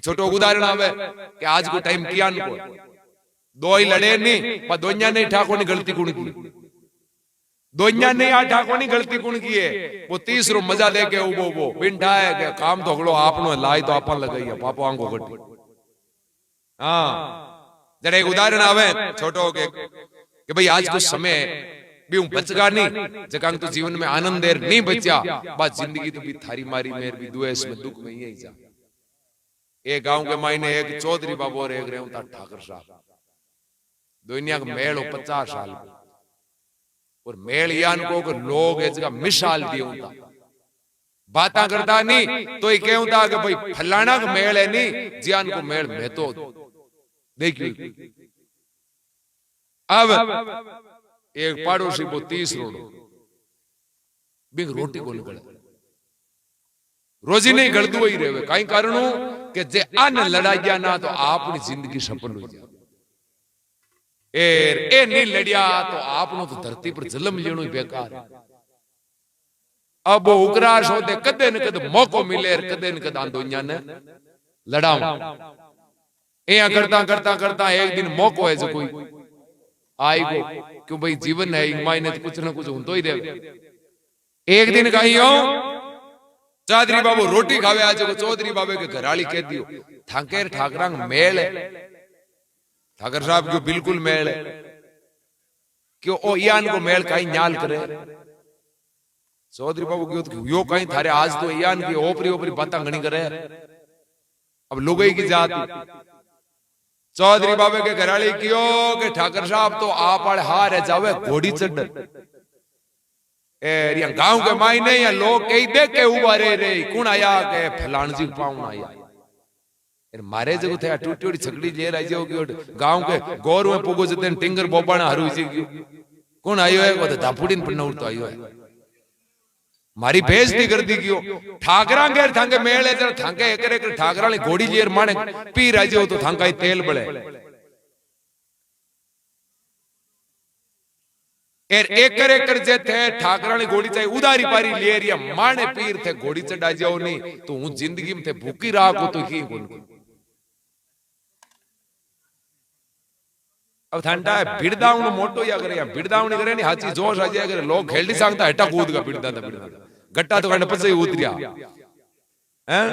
छोटो उदाहरण आवे कि आज को टाइम किया को दो ही लड़े नहीं पर दोन्या ने ठाकुर ने गलती कौन की दोन्या ने आ ठाकुर ने गलती कौन की है वो तीसरो मजा दे के वो बिंठा है कि काम तो हगड़ो आपनो लाई तो आपन लगाई पापो आंगो गटी हां जरा एक उदाहरण आवे छोटो के कि भाई आज कुछ समय भी हूं बचगा नहीं जकांग तो जीवन में आनंद देर नहीं बचा बात जिंदगी तो भी थारी मारी मेर भी द्वेष में दुख में यही जा एक गांव के मायने एक चौधरी बाबू और एक रेवता ठाकर साहब दुनिया का मेल हो 50 साल और मेल यान को कि लोग इस जगह मिसाल दिए होता बातें करता नहीं तो ये कहता कि भाई फलाना का मेल है नहीं जियान को मेल में तो देखिए अब एक पड़ोसी वो 30 रोड बिग रोटी को निकले रोजी नहीं गलत ही रहे कई कारण के जे अन लड़ाइया ना तो आपनी जिंदगी सफल हो जाए ए नहीं लड़िया तो आपनो तो धरती पर जन्म लेनो ही बेकार अब वो उकराश होते कदे न कदे मौको मिले कदे न कदे दुनिया ने लड़ाऊं ए करता करता करता एक दिन मौको है जो कोई आई को क्यों भाई जीवन है मायने तो कुछ ना कुछ होतो ही रहे एक दिन कहीं हो चौधरी बाबू रोटी खावे आज को चौधरी बाबे के घराली कह दियो थाकेर ठाकरांग मेल है ठाकर साहब को बिल्कुल मेल है क्यों ओ यान को मेल कहीं न्याल करे चौधरी बाबू क्यों यो कहीं थारे आज तो यान की ओपरी ओपरी बातें घणी करे अब लुगाई की जात चौधरी बाबे के घराली क्यों के ठाकर साहब तो आप हार है जावे घोड़ी चढ़ ए गांव के मायने या लोग कई देख के उबा रे कौन आया के फलान जी पाउन आया मारे जगो थे टूटी छकड़ी ले राजी होगी गांव के गौर में पुगो जते टिंगर बोबाना हरू जी कौन आयो है वो तो दापुड़ीन पर नौर तो आयो है मारी बेइज्जती कर दी क्यों ठाकरा गेर थांगे मेले जरा थांगे एक एक ठाकरा ने घोड़ी लेर माने पी राजी हो तो थांगा तेल बळे एकर एकर जे थे ठाकरा ने घोड़ी चाहिए उदारी पारी लेर या माने पीर थे घोड़ी चढ़ा जाओ नहीं तो हूं जिंदगी में थे भूखी राह को तो ही कोन अब ठंडा है बिरदाउन मोटो या करे या बिरदाउन करे नहीं हाची जोश आ जाए करे लोग खेलडी सांगता हटा कूद का बिरदा गट्टा तो कने पछे उतरिया हैं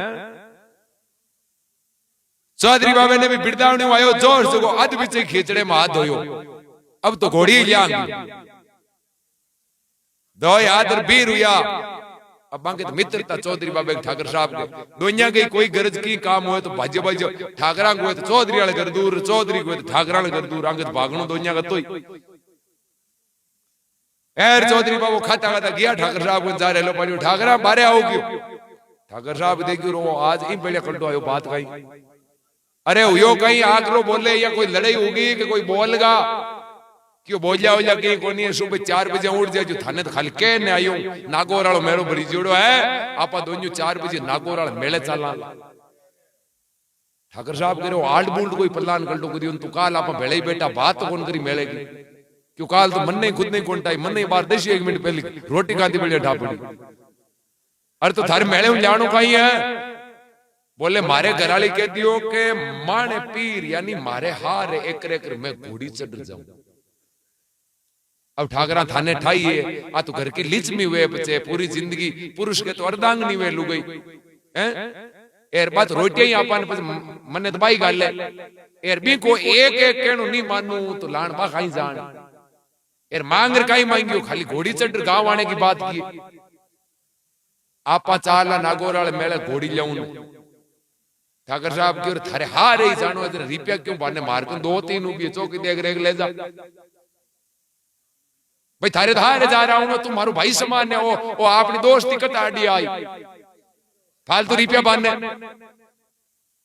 चौधरी बाबे ने भी बिरदाउन आयो जोश से अध पीछे खींचड़े में हाथ धोयो अब तो घोड़ी लिया दो यादर बीर हुआ अब बाकी तो मित्रता चौधरी बाबे ठाकर साहब के दुनिया के कोई गरज की काम हुए तो भाज्य भाज्य ठाकरा को तो चौधरी वाले कर दूर चौधरी को तो ठाकरा वाले कर दूर अंगत भागनो दुनिया का तो एर चौधरी बाबू खाता खाता गया ठाकर साहब को जा रहे लो पानी ठाकरा बारे आओ क्यों ठाकर साहब देखियो रो आज इन पहले कंटो आयो बात कहीं अरे यो कहीं आकरो बोले या कोई लड़ाई होगी कि कोई बोलगा क्यों बोलिया हो जा कहीं कोनी सुबह 4 बजे उठ जाए जो थाने तो खाली के ने आयो नागोराल मेरो बड़ी जोड़ो है आपा दोन्यो 4 बजे नागोराल मेले चला ठाकर साहब करो आल्ट बुल्ट कोई प्लान कर दो करी तो काल आपा भेले बेटा बात कौन करी मेले की क्यों काल तो मन नहीं खुद नहीं कोंटाई मन नहीं बार 10 मिनट पहले रोटी खाती बढ़िया ढापड़ी अरे तो थारे मेले में जानो कहीं है बोले मारे घराली कह दियो के माने पीर यानी मारे हार एक एक में घोड़ी चढ़ जाऊं अब ठाकरा थाने ठाई है आ तो घर की लिच में हुए बच्चे पूरी जिंदगी पुरुष के तो अर्धांगनी हुए लू गई हैं एर बात रोटियां ही आपन मन्ने तो बाई गाल एर बी को एक एक केणो नहीं मानू तो लाण बा खाई जान एर मांगर काई मांगियो खाली घोड़ी चढ़ गांव आने की बात की आपा चाला नागोराल मेले घोड़ी लाऊं ठाकर साहब की और थारे हार ही जानो इधर रुपया क्यों बाने मार को 2-3 रुपये चौकी देख रेख ले जा भाई थारे धारे जा रहा हूं तुम्हारो भाई समान है वो आपनी दोस्ती कटाड़ी आई फालतू रुपया बाने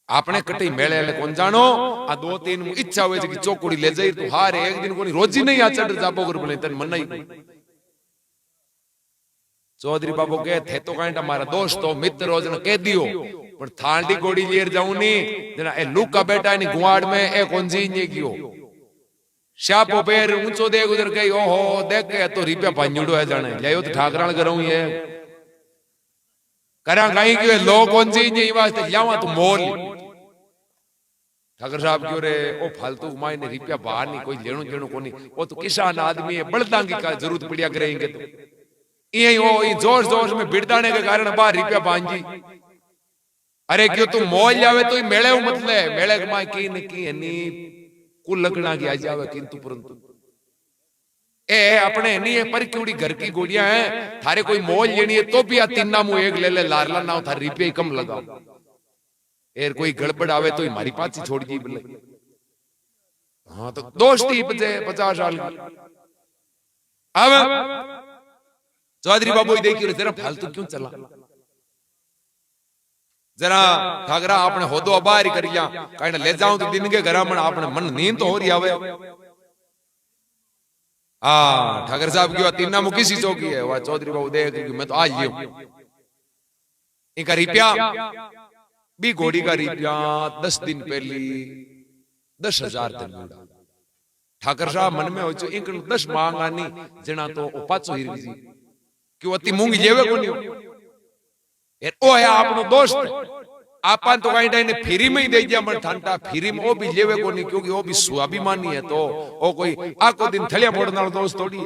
आपने कटी मेले वाले कौन जानो आ 2-3 इच्छा हुए कि चौकुड़ी ले जाई तो हार एक दिन कोनी रोजी नहीं आ चढ़ जाबो कर बोले तन मन नहीं चौधरी बाबू के थे तो कांट हमारा दोस्त हो मित्र हो जन कह दियो पर थांडी घोड़ी लेर जाऊं नी जना ए लुका बेटा नी गुआड़ में ए कोंजी ने कियो शापो पैर ऊंचो दे उधर गई ओहो देख के तो रिपया पांजुड़ो है जाने ले तो ठाकरान करऊं ये करा कहीं के लोग कोंजी ने वास्ते जावा तो मोल ठाकर साहब क्यों रे ओ फालतू उमाय ने रुपया बाहर नहीं कोई लेणो देणो कोनी वो तो किसान आदमी है बलदां की का जरूरत पड़िया करेंगे तो ये ओ जोश जोश में बिड़दाने के कारण बाहर रुपया बांजी अरे क्यों तू मौज जावे तो मेले मतलब मेले में की न की एनी कुल लगना की आ जावे किंतु परंतु ए अपने नहीं है पर क्योंकि घर की गोलियां हैं थारे कोई मौज लेनी है तो भी आ तीना मुंह एक ले ले लारला ना थारे रुपये ही कम लगाओ एर कोई गड़बड़ आवे तो हमारी पास ही छोड़ दी बोले हाँ तो दोस्ती 50 साल की अब चौधरी बाबू देखिए जरा फालतू क्यों चला जरा ठाकरा आपने होदो बाहर ही करिया कहीं ले जाऊं तो दिन के घर में आपने मन नींद तो हो रही आवे हाँ ठाकर साहब की तीना मुखी सी चौकी है वह चौधरी बाबू देख मैं तो आज लियो इनका रुपया भी घोड़ी का रुपया 10 दिन पहली 10,000 दिन ठाकर साहब मन में हो 10 मांगा नहीं जना तो पाचो ही जी क्यों अति मूंगी जेवे को नहीं ओ है आपनो दोस्त आपन तो कहीं टाइम फ्री में ही दे दिया मन ठंडा फ्री में वो भी लेवे को नहीं क्योंकि वो भी स्वाभिमानी है तो वो कोई आको दिन थलिया फोड़ना दोस्त थोड़ी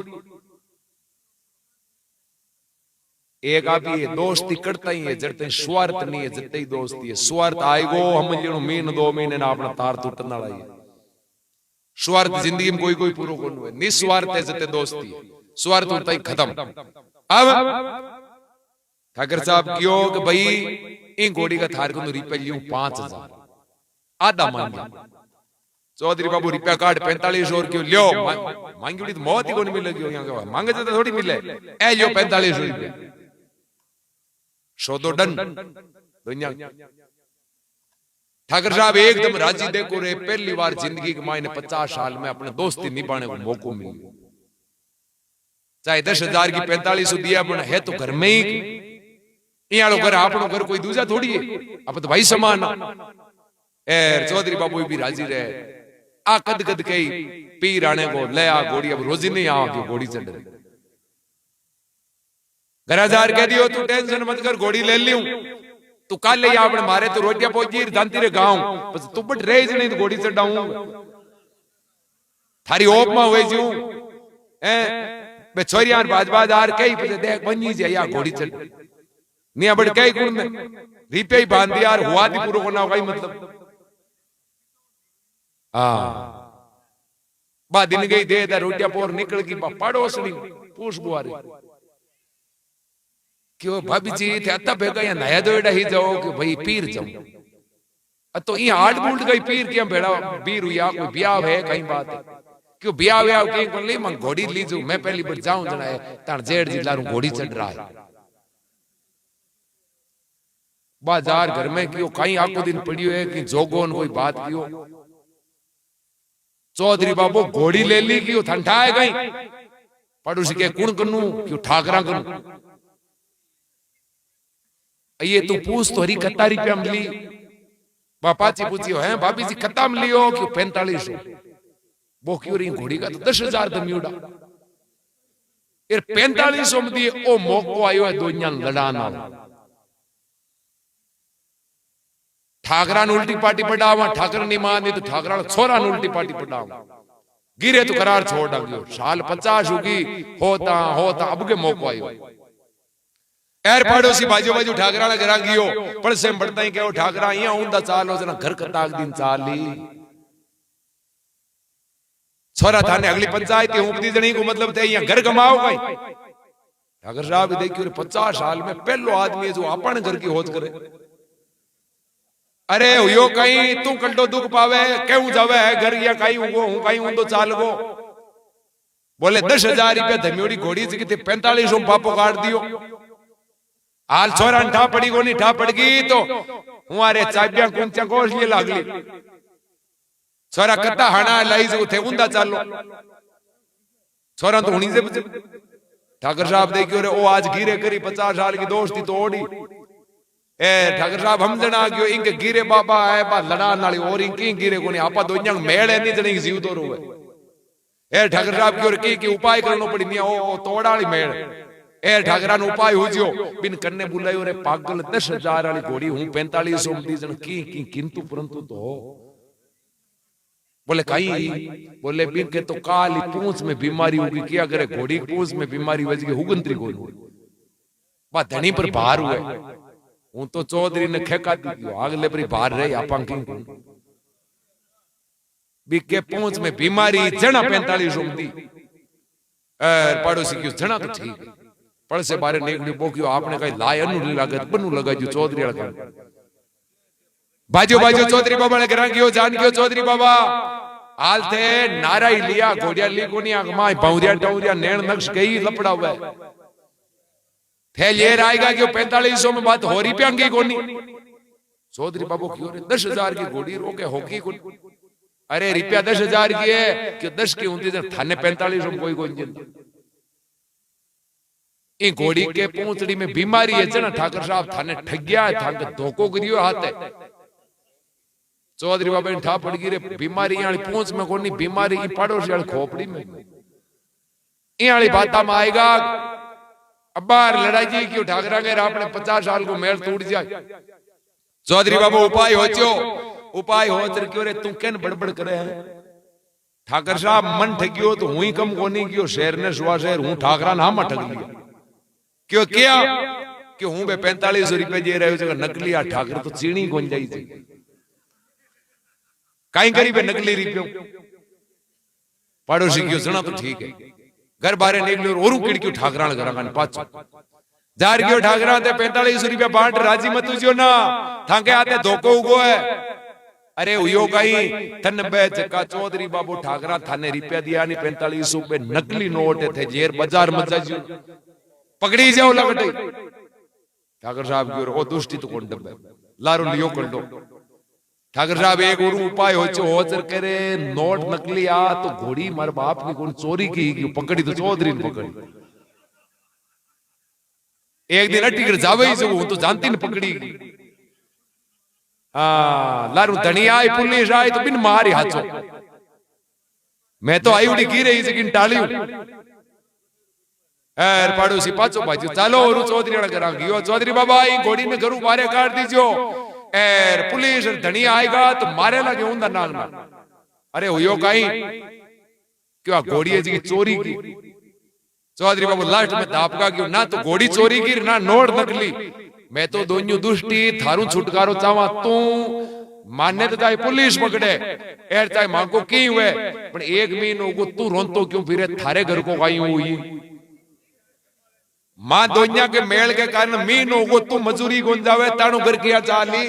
एक आप ये दोस्ती करता ही है जड़ते स्वार्थ नहीं है जते ही दोस्ती है स्वार्थ आएगो हम जणो महीने 2 महीने ना अपना तार टूटने वाला है स्वार्थ जिंदगी में कोई पूरो कोन हुए निस्वार्थ है जते दोस्ती स्वार्थ होता ही खत्म अब ठाकर साहब क्यों कि भाई इन घोड़ी का थार को रुपया लियो 5,000 आधा मान लिया चौधरी बाबू रुपया काट 45 और क्यों लियो मांगी तो मौत ही को नहीं मिलेगी यहाँ मांगे तो थोड़ी मिले ए लियो 45 रुपया सौदो डन दुनिया ठाकर साहब एकदम राजी देखो रे पहली बार जिंदगी के मायने 50 साल में अपने दोस्ती निभाने को मौका मिला चाहे 10,000 की 45 दिया है तो घर में ही यहाँ घर आपनो घर कोई दूसरा थोड़ी है अब तो भाई समान एर चौधरी बाबू भी राजी रहे आ कद कद कई पीर आने को ले आ घोड़ी अब रोजी नहीं आओ कि घोड़ी चढ़ रही घराजार कह दियो तू टेंशन मत कर घोड़ी ले लियो तू कल ले आपने मारे तो रोटियां पहुंची जानती रे गांव बस तू बट रह नहीं तो घोड़ी चढ़ाऊं थारी ओप में हुए जू बे छोरियां बाज आर कई पे देख बनी जे या घोड़ी चढ़ नहीं बड़ कई गुण में रिपे ही बांध दिया हुआ दी पूरो कोना होगा मतलब बा दिन गई दे दा रोटियां पोर निकल की पड़ोसनी पूछ बुआरी क्यों भाभी जी थे अत्ता भेगा या नया दोड़ा ही जाओ कि भाई पीर जाऊं तो ये आठ बूट गई पीर क्या भेड़ा पीर हुआ कोई ब्याह है कहीं बात है क्यों ब्याह व्याह कहीं को ले मैं घोड़ी लीजू मैं पहली बार जाऊं जना है तार जेठ जी लारू घोड़ी चढ़ रहा है बाजार घर में क्यों कहीं आको दिन पड़ी है कि जोगोन कोई बात क्यों चौधरी बाबू घोड़ी ले ली क्यों ठंडा है कहीं पड़ोसी के कुण कनू क्यों ठाकरा कनू ये तू पूछ तो हरी कत्ता रुपया मिली पापा जी पूछियो है भाभी जी कत्ता मिलियो क्यों 45 वो क्यों रही घोड़ी का तो 10,000 दमियोड़ा फिर 45 में दिए ओ मौको आयो है दुनिया लड़ाना ठाकरा ने उल्टी पार्टी पढ़ावा ठाकर नहीं माने तो ठाकरा छोरा ने उल्टी पार्टी पढ़ावा गिरे तो करार छोड़ डालियो साल 50 होगी होता अब के मौको आयो एर पड़ोसी बाजू बाजू ठाकरा ने घरा गियो पर से बढ़ता ही कहो ठाकरा यहाँ ऊंदा चालो जना घर कताक दिन चाली छोरा थाने अगली पंचायत की ऊपदी जनी को मतलब थे यहाँ घर कमाओ कहीं ठाकर साहब देखियो 50 साल में पहलो आदमी जो अपन घर की होज करे अरे यो कहीं तू कल्टो दुख पावे क्यों जावे है घर या कहीं उगो हूं कहीं ऊंदो चाल गो बोले 10,000 रुपया धमियोड़ी घोड़ी से कितने 45 पापो काट दियो हाल छोरा ठा पड़ी को नहीं ठा पड़ गई तो हमारे चाबियां कुंचा कोश लिए लागली छोरा कत्ता हना लाई जो थे उंदा चालो छोरा तो हुनी से ठाकर साहब देखियो रे ओ आज गिरे करी 50 साल की दोस्ती तोड़ी ए ठाकर साहब हम जना गयो इनके गिरे बाबा है बा लड़ान वाली और इनकी गिरे को नहीं आपा दोन्या मेल है नहीं जने जीव तो रोवे ए ठाकर साहब की उपाय करनो पड़ी नहीं ओ तोड़ा वाली मेल ए ठाकरा नो उपाय हो जियो बिन कन्ने बुलायो रे पागल 10,000 वाली घोड़ी हूं 45 दी जन की किंतु परंतु तो बोले कहीं, बोले बिन के तो काली पूंछ में बीमारी होगी, क्या करे घोड़ी पूंछ में बीमारी वज गई हुगंतरी को बात धनी पर भार हुए हूं तो चौधरी ने खेका दी आगले पर भार रहे आपा बीके पूंछ में बीमारी जना 45 रूमती पड़ोसी की जना तो ठीक है पड़ से बारे निकली बोक्यो आपने कहीं लाय अनु लागत बनु लगाजू चौधरी वाला बाजू बाजू चौधरी बाबा ने करा गयो जान गयो चौधरी बाबा हाल थे नारा ही लिया घोड़िया ली कोनी आंख मां भौरिया टौरिया नैण नक्श गई लपड़ा हुआ थे ये आएगा कि 4500 में बात हो रही प्यांगी कोनी चौधरी बाबू क्यों रे 10,000 की घोड़ी रोके होगी कोनी अरे रुपया 10,000 की है कि 10 की होती थाने 4500 में कोई कोई इन घोड़ी के पूंछड़ी में बीमारी है जना ठाकर साहब थाने ठग्या है थाने धोखो करियो हाथ है चौधरी बाबा ने ठा पड़ गई रे बीमारी वाली पूंछ में कोनी बीमारी की पड़ोसी वाली खोपड़ी में ये वाली बात में आएगा अब्बार लड़ाई जी क्यों ठाकरा के आपने 50 साल को मेल टूट जाए चौधरी बाबू उपाय होचो उपाय हो तर क्यों रे तू केन बड़बड़ करे है ठाकर साहब मन ठगियो तो हुई कम कोनी कियो शेर ने सुआ शेर हूं ठाकरा नाम ठग लिया क्यों किया कि हूं बे 45 रुपए दे रहे हो नकली आ ठाकर तो चीनी कोन जाई थी काई करी बे नकली रुपयो पड़ोसी क्यों सुना तो ठीक है घर बारे निकलो और किड़क्यों ठाकरा घर कान पाछो जार गयो ठाकरा ते 45 रुपया बांट राजी मत जो ना थाके आते धोको उगो है अरे हुयो कहीं तन बे जका चौधरी बाबू ठाकरा थाने रुपया दिया नहीं 45 रुपए नकली नोट थे जेर बाजार मत जाजो पकड़ी जाओ लगटे ठाकर साहब की ओ दुष्टी तो कोन डबे लारो लियो कर दो ठाकर साहब एक और उपाय हो करे नोट नकली आ तो घोड़ी मार बाप की कौन चोरी की पकड़ी तो चौधरी ने पकड़ी एक दिन अटी कर जावे ही वो तो जानती ने पकड़ी लारू धनिया आई पुलिस आई तो बिन मारी हाथों मैं तो आई उड़ी की रही लेकिन टाली पड़ोसी पाचो बाजू चलो और चौधरी वाला करा गयो चौधरी बाबा आई घोड़ी ने घरू बारे काट दीजो एर पुलिस धनिया आएगा तो मारे लगे उनका नाग ना अरे हुयो कहीं क्यों घोड़ी जी चोरी की चौधरी बाबू लास्ट में दापका क्यों ना तो घोड़ी चोरी की ना नोट नकली मैं तो दोन्यू दुष्टी थारू छुटकारो चाहवा तू मान्य तो चाहे पुलिस पकड़े एर चाहे मांगो की हुए पर एक महीनों को तू रोंतो क्यों फिरे थारे घर को आई हुई मां दोनिया के मेल के कारण महीनों को तू मजूरी गुंजावे ताणु घर किया चाली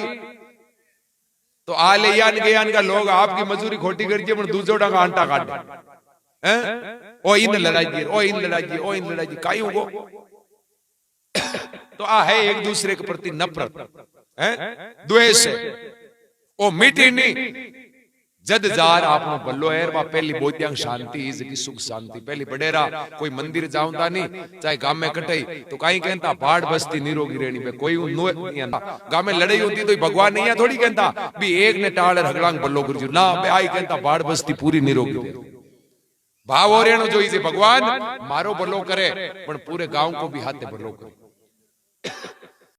तो आले यान के यान का लोग आपकी मजूरी खोटी कर दिए पर दूसरों का आंटा काट हैं ओ इन लड़ाई ओ इन लड़ाई ओ इन लड़ाई काई हुगो तो आ है एक दूसरे के प्रति नफरत हैं द्वेष है ओ मिटी नहीं जद जार आपनो बल्लो एर बा पहली बोत्यांग शांति इज की सुख शांति पहली बडेरा कोई मंदिर जाऊंदा नहीं चाहे गांव में कटई तो काई कहता बाढ़ बस्ती निरोगी रहनी में कोई गांव में लड़ाई होती तो भगवान नहीं है थोड़ी कहता भी एक ने टाड़ हगलांग बल्लो गुरजू ना बे आई कहता बाढ़ बस्ती पूरी निरोगी भाव और जो इसे भगवान मारो बल्लो करे पर पूरे गांव को भी हाथे बल्लो करे